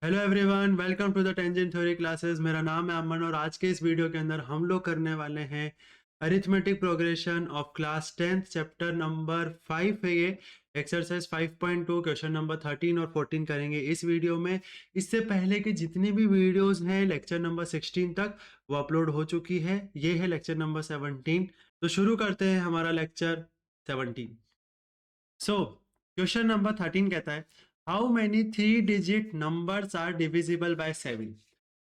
Hello everyone, welcome to the tangent theory classes. मेरा नाम है अमन और आज के इस वीडियो के अंदर हम लोग करने वाले हैं arithmetic progression of class 10 chapter number 5 है ये। एक्सरसाइज 5.2 क्वेश्चन नंबर 13 और 14 करेंगे इस वीडियो में। इससे पहले के जितने भी वीडियोस हैं लेक्चर नंबर 16 तक वो अपलोड हो चुकी है। ये है लेक्चर नंबर 17। तो शुरू करते हैं हमारा लेक्चर 17। सो क्वेश्चन नंबर 13 कहता है how many 3 digit numbers are divisible by 7।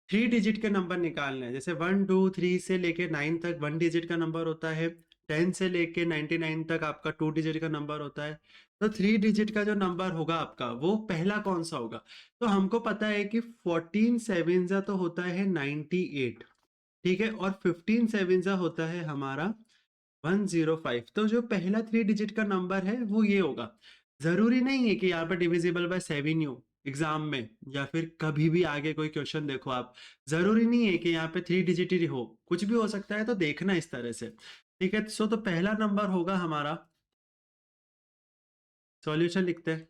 3 digit के नंबर निकालने हैं, जैसे 1 2 3 से लेके 9 तक 1 डिजिट का नंबर होता है। 10 से लेके 99 तक आपका 2 डिजिट का नंबर होता है। तो 3 डिजिट का जो नंबर होगा आपका वो पहला कौन सा होगा। तो हमको पता है कि 14 सेवन तो होता है 98, ठीक है, और 15 सेवन होता है हमारा 105। तो जो पहला 3 डिजिट का नंबर है वो ये होगा। जरूरी नहीं है कि यहाँ पे डिविजिबल बाय 7 ही हो एग्जाम में, या फिर कभी भी आगे कोई क्वेश्चन देखो आप, जरूरी नहीं है कि यहाँ पे 3 डिजिट ही हो, कुछ भी हो सकता है। तो देखना इस तरह से, ठीक है। सो तो पहला नंबर होगा हमारा, सॉल्यूशन लिखते हैं।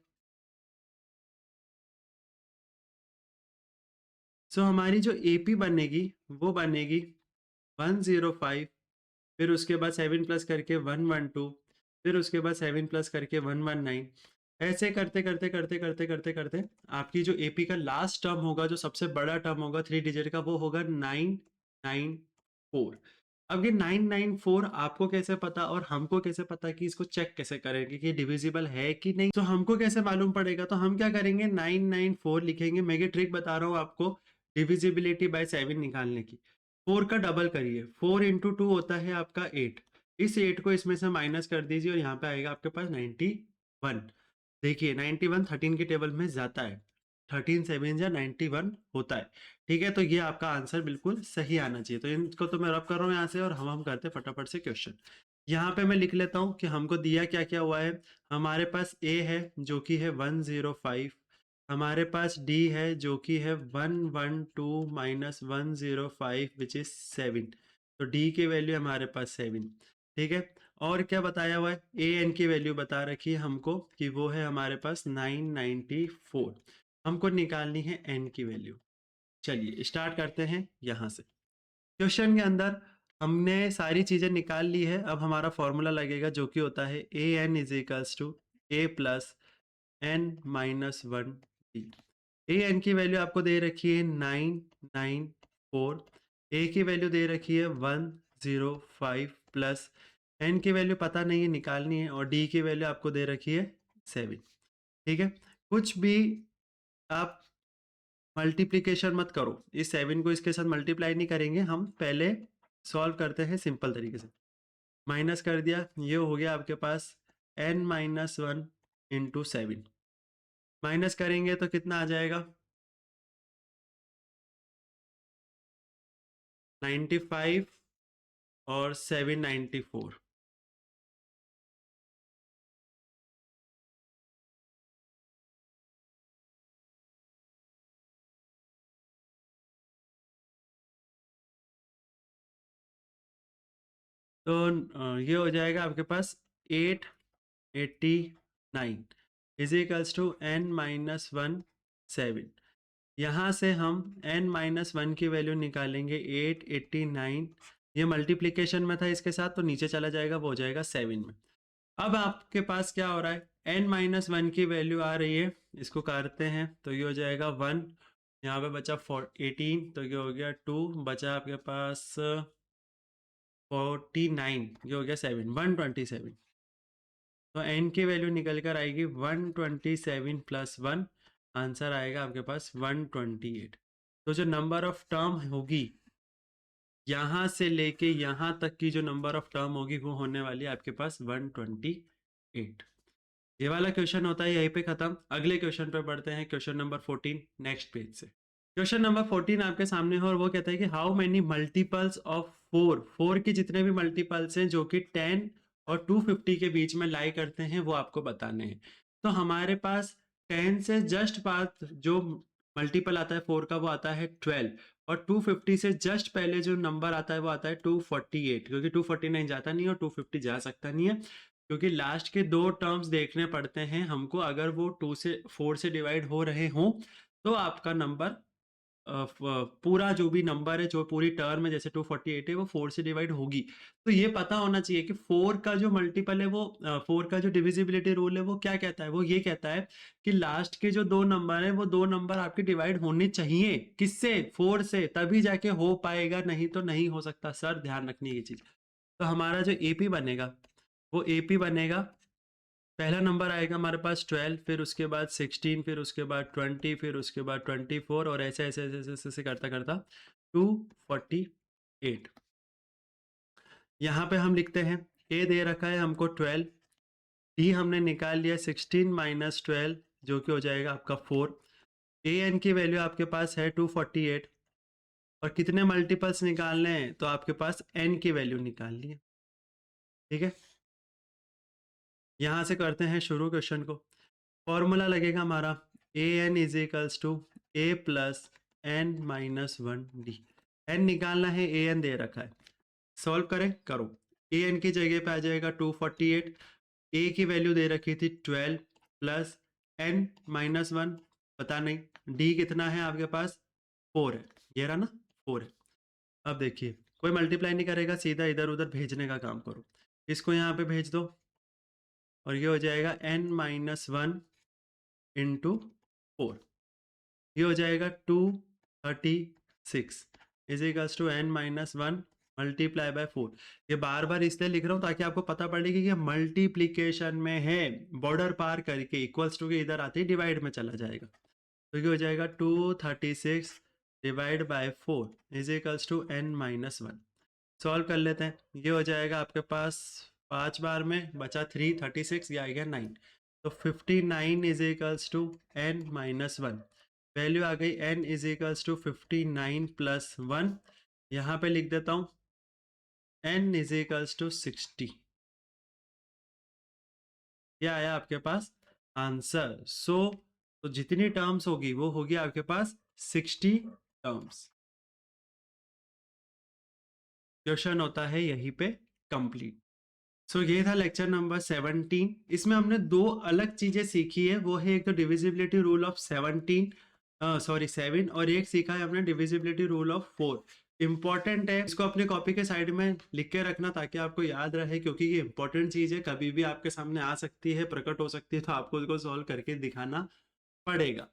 सो हमारी जो एपी बनेगी वो बनेगी 105, फिर उसके बाद 7 प्लस करके 112, फिर उसके बाद 7 प्लस करके 119। ऐसे करते करते करते करते करते करते आपकी जो एपी का लास्ट टर्म होगा, जो सबसे बड़ा टर्म होगा 3 डिजिट का, वो होगा 994। अब ये 994 आपको कैसे पता और हमको कैसे पता कि इसको चेक कैसे करेंगे कि डिविजिबल है कि नहीं। तो हमको कैसे मालूम पड़ेगा, तो हम क्या करेंगे, 994 लिखेंगे। मैं ये ट्रिक बता रहा हूँ आपको डिविजिबिलिटी बाय 7 निकालने की। 4 का डबल करिए, 4 इंटू 2 होता है आपका 8। इस 8 को इसमें से माइनस कर दीजिए और यहाँ पे आएगा आपके पास 91। देखिए 91 13 के टेबल में जाता है, 13 7 या 91 होता है, ठीक है। तो ये आपका आंसर बिल्कुल सही आना चाहिए। तो इनको तो मैं रब कर रहा हूँ यहाँ से और हम करते हैं फटाफट से क्वेश्चन। यहाँ पे मैं लिख लेता हूँ कि हमको दिया क्या क्या हुआ है। हमारे पास ए है जो कि है 105, हमारे पास डी है जो कि है 112 माइनस 105 विच इज 7। तो डी की वैल्यू हमारे पास 7, ठीक है। और क्या बताया हुआ है, ए एन की वैल्यू बता रखी है हमको कि वो है हमारे पास 994। हमको निकालनी है एन की वैल्यू। चलिए स्टार्ट करते हैं यहाँ से। क्वेश्चन के अंदर हमने सारी चीजें निकाल ली है। अब हमारा फॉर्मूला लगेगा जो कि होता है A N is equals to A plus N minus 1 D. A N की वैल्यू आपको दे रखी है 994, ए की वैल्यू दे रखी है 105 प्लस एन की वैल्यू पता नहीं है, निकालनी है, और डी की वैल्यू आपको दे रखी है 7, ठीक है। कुछ भी आप मल्टीप्लिकेशन मत करो, इस 7 को इसके साथ मल्टीप्लाई नहीं करेंगे हम, पहले सॉल्व करते हैं सिंपल तरीके से। माइनस कर दिया, ये हो गया आपके पास n माइनस 1 इंटू 7। माइनस करेंगे तो कितना आ जाएगा, 95 और 794। तो ये हो जाएगा आपके पास 889 is equals to n minus 1 7। यहाँ से हम n माइनस 1 की वैल्यू निकालेंगे 889। ये मल्टीप्लिकेशन में था इसके साथ, तो नीचे चला जाएगा, वो हो जाएगा 7 में। अब आपके पास क्या हो रहा है, n माइनस 1 की वैल्यू आ रही है, इसको करते हैं तो ये हो जाएगा 1। यहाँ पे बचा 18, तो ये हो गया 2, बचा आपके पास 49, ये हो गया 7, 127। तो n की वैल्यू निकल कर आएगी 127 प्लस 1, आंसर आएगा आपके पास 128। तो जो नंबर ऑफ टर्म होगी यहाँ से लेके यहाँ तक की, जो नंबर ऑफ टर्म होगी वो होने वाली है आपके पास 128। ये वाला क्वेश्चन होता है यहीं पे खत्म। अगले क्वेश्चन पे बढ़ते हैं, क्वेश्चन नंबर 14 नेक्स्ट पेज से। क्वेश्चन नंबर 14 आपके सामने है और वो कहता है कि हाउ मेनी मल्टीपल्स ऑफ 4 के जितने भी मल्टीपल्स हैं जो कि 10 और 250 के बीच में लाई करते हैं वो आपको बताने हैं। तो हमारे पास 10 से जस्ट बाद जो मल्टीपल आता है 4 का वो आता है 12, और 250 से जस्ट पहले जो नंबर आता है वो आता है 248, क्योंकि 249 जाता नहीं और 250 जा सकता नहीं है, क्योंकि लास्ट के दो टर्म्स देखने पड़ते हैं हमको। अगर वो 2 से 4 से डिवाइड हो रहे हों तो आपका नंबर पूरा जो भी नंबर है, जो पूरी टर्म है, जैसे 248 है, वो 4 से डिवाइड होगी। तो ये पता होना चाहिए कि 4 का जो मल्टीपल है वो 4 का जो डिविजिबिलिटी रूल है वो क्या कहता है, वो ये कहता है कि लास्ट के जो दो नंबर है वो दो नंबर आपके डिवाइड होने चाहिए किससे, 4 से, तभी जाके हो पाएगा, नहीं तो नहीं हो सकता। सर ध्यान रखनी ये चीज। तो हमारा जो एपी बनेगा वो एपी बनेगा, पहला नंबर आएगा हमारे पास 12, फिर उसके बाद 16, फिर उसके बाद 20, फिर उसके बाद 24, और ऐसे ऐसे ऐसे ऐसे, ऐसे करता करता 248। यहाँ पे हम लिखते हैं ए दे रखा है हमको 12, डी हमने निकाल लिया 16 माइनस 12 जो कि हो जाएगा आपका 4। ए एन की वैल्यू आपके पास है 248, और कितने मल्टीपल्स निकालने हैं, तो आपके पास एन की वैल्यू निकालनी है। ठीक है, यहाँ से करते हैं शुरू क्वेश्चन को। फॉर्मूला लगेगा हमारा A N is equals to A plus N minus 1 D. N निकालना है, ए एन दे रखा है, सॉल्व करें, करो। ए एन की जगह पे आ जाएगा 248, ए की वैल्यू दे रखी थी 12 प्लस एन माइनस 1 पता नहीं, डी कितना है आपके पास 4 है, ये रहा ना 4 है। अब देखिए कोई मल्टीप्लाई नहीं करेगा, सीधा इधर उधर भेजने का काम करो, इसको यहाँ पे भेज दो, और ये हो जाएगा एन माइनस 1 इंटू 4, ये हो जाएगा 236 is equals to N minus 1 multiply by 4। ये बार बार इसलिए लिख रहा हूँ ताकि आपको पता पड़े कि ये मल्टीप्लीकेशन में है, बॉर्डर पार करके इक्वल्स टू के इधर आते ही डिवाइड में चला जाएगा। तो ये हो जाएगा 236 divide by 4 is equals to N minus 1। Solve कर लेते हैं, ये हो जाएगा आपके पास 5 बार में बचा 3, 36, ये आएगा 9, तो 59 is equals to N minus 1। Value आ गई n is equals to 59 plus 1, यहाँ पे लिख देता हूँ n इज इक्वल्स टू 60। क्या आया आपके पास आंसर। तो जितनी टर्म्स होगी वो होगी आपके पास 60 टर्म्स। क्वेश्चन होता है यहीं पे कंप्लीट। ये था लेक्चर नंबर 17। इसमें हमने दो अलग चीजें सीखी है, वो है एक तो डिविजिबिलिटी रूल ऑफ 7 और एक सीखा है हमने डिविजिबिलिटी रूल ऑफ 4। इंपॉर्टेंट है, इसको अपने कॉपी के साइड में लिख के रखना ताकि आपको याद रहे, क्योंकि ये इंपॉर्टेंट चीज है, कभी भी आपके सामने आ सकती है, प्रकट हो सकती है, तो आपको उसको सॉल्व करके दिखाना पड़ेगा।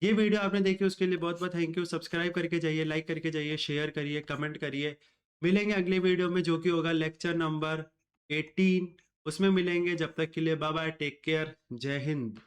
ये वीडियो आपने देखी उसके लिए बहुत बहुत थैंक यू। सब्सक्राइब करके जाइए, लाइक करके जाइए, शेयर करिए, कमेंट करिए। मिलेंगे अगले वीडियो में जो कि होगा लेक्चर नंबर 18, उसमें मिलेंगे। जब तक के लिए बाय बाय, टेक केयर, जय हिंद।